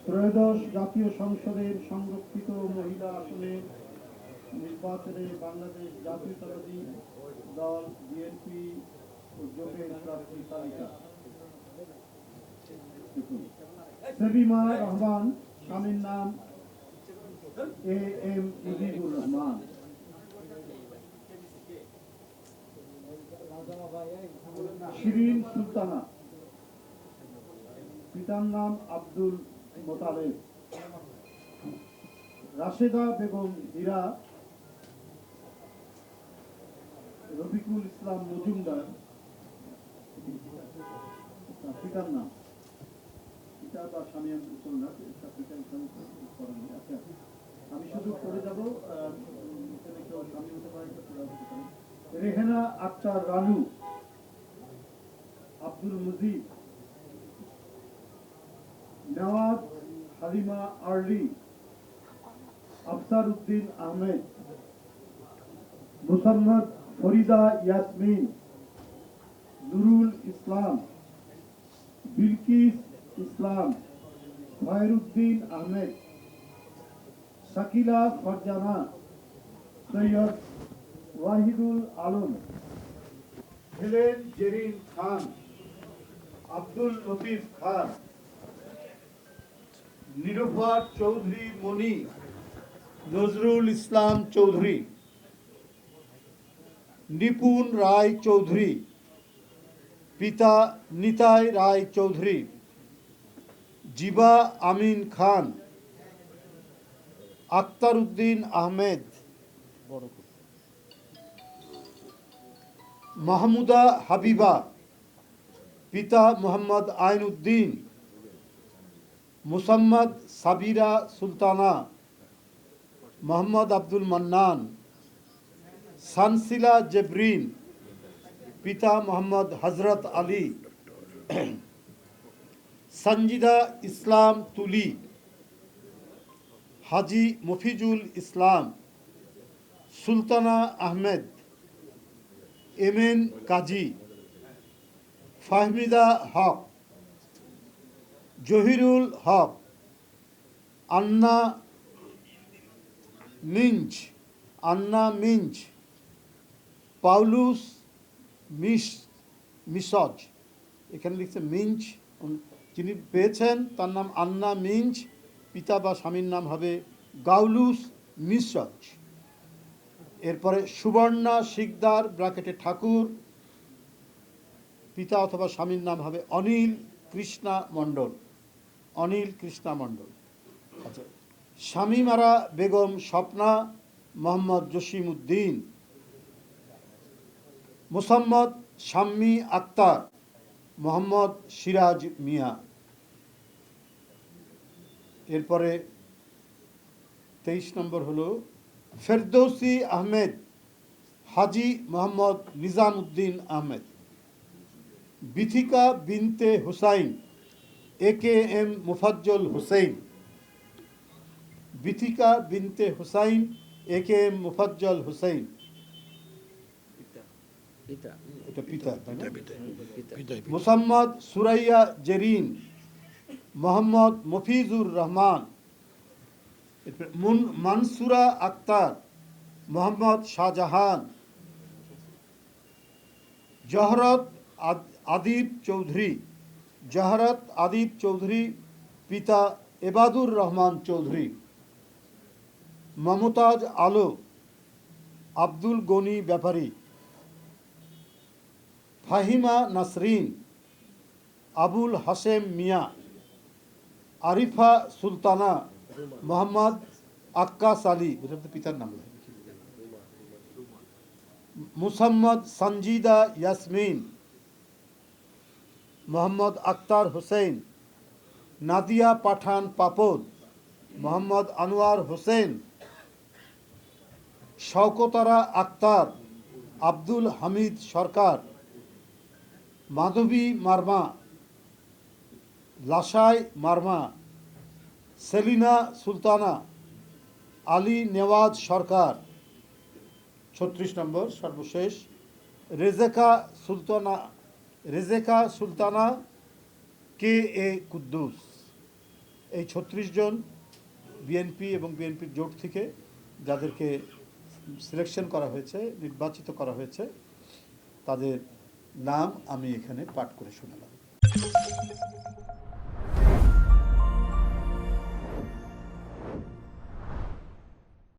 ত্রয়োদশ জাতীয় সংসদের সংরক্ষিত মহিলা আসনের নির্বাচনে বাংলাদেশ জাতীয়তাবাদী দল বিএনপি ও জোটের প্রার্থী তালিকা। সেলিমা রহমান, স্বামীর নাম এ এম মুজিবুর রহমান। শিরিন সুলতানা, পিতার নাম আব্দুল মোতালেব। রাশেদা বেগম হীরা, রফিকুল ইসলাম মজুমদার, পিতার নাম, পিতা বা স্বামী আচ্ছা, আমি শুধু করে যাব। স্বামী হতে পারে, রেহেনা আক্তার রানু, আব্দুল মুজিব, নওয়াজ হালিমা আরলি, আফসার উদ্দিন আহমেদ, মুসাম্মদ ফরিদা ইয়াসমিন, নুরুল ইসলাম, বিলকিস ইসলাম, খয়রুদ্দিন আহমেদ, শাকিলা ফারজানা, সৈয়দ ওয়াহিদুল আলম, হেলেন জেরিন খান, আব্দুল লতিফ খান, নিরুফার চৌধুরী মনি, নজরুল ইসলাম চৌধুরী, নিপুণ রায় চৌধুরী, পিতা নিতাই রায় চৌধুরী, জিবা আমিন খান, আক্তার উদ্দিন আহমেদ, মাহমুদা হাবিবা, পিতা মোহাম্মদ আইন উদ্দিন, মুসাম্মদ সাবিরা সুলতানা, মোহাম্মদ আব্দুল মান্নান, সানসিলা জেবরিন, পিতা মোহাম্মদ হজরত আলী, সঞ্জিদা ইসলাম তুলি, হাজি মফিজুল ইসলাম, সুলতানা আহমেদ, এম এন কাজী, ফাহমিদা হক, জহিরুল হক, আন্না মিঞ্জ, পাউলুস মিসজ, এখানে লিখছে মিঞ্জ, যিনি পেয়েছেন তার নাম আন্না মিঞ্জ, পিতা বা স্বামীর নাম হবে গাউলুস মিসজ। এরপরে সুবর্ণা শিকদার ব্র্যাকেটে ঠাকুর, পিতা অথবা স্বামীর নাম হবে অনিল কৃষ্ণা মণ্ডল। আচ্ছা, শামীমারা বেগম স্বপ্না, মোহাম্মদ জসিম উদ্দিন, মোসাম্মদ শাম্মী আক্তার, মোহাম্মদ সিরাজ মিয়া। এরপরে 23 নম্বর হলো ফেরদৌসি আহমেদ, হাজি মোহাম্মদ নিজাম উদ্দিন আহমেদ, বিথিকা বিনতে হুসাইন, এ কে এম মুফাজ্জল হুসেইন, বিথিকা বিনতে হুসাইন, এ কে এম মুফাজ্জল হুসেইন, এটা পিতা। মুসাম্মদ সুরাইয়া জেরিন, মোহাম্মদ মফিজুর রহমান, মানসুরা আক্তার, মোহাম্মদ শাহজাহান, জহরত আদিব চৌধুরী, পিতা এবাদুর রহমান চৌধুরী, মমতাজ আলো, আব্দুল গনি ব্যাপারী, ফাহিমা নাসরিন, আবুল হাসেম মিয়া, আরিফা সুলতানা, মোহাম্মদ আক্কাস আলী, পিতার নাম, মুসাম্মদ সঞ্জিদা ইয়াসমিন, মোহাম্মদ আক্তার হোসেন, নাদিয়া পাঠান পাপদ, মোহাম্মদ আনোয়ার হোসেন, শওকতারা আক্তার, আব্দুল হামিদ সরকার, মাধবী মার্মা, লাসাই মার্মা, সেলিনা সুলতানা, আলী নেওয়াজ সরকার। 36 নম্বর সর্বশেষ রেজেকা সুলতানা কে এ কুদ্দুস। এই ৩৬ জন বিএনপি এবং বিএনপির জোট থেকে যাদেরকে সিলেকশন করা হয়েছে, নির্বাচিত করা হয়েছে, তাদের নাম আমি এখানে পাঠ করে শোনালাম।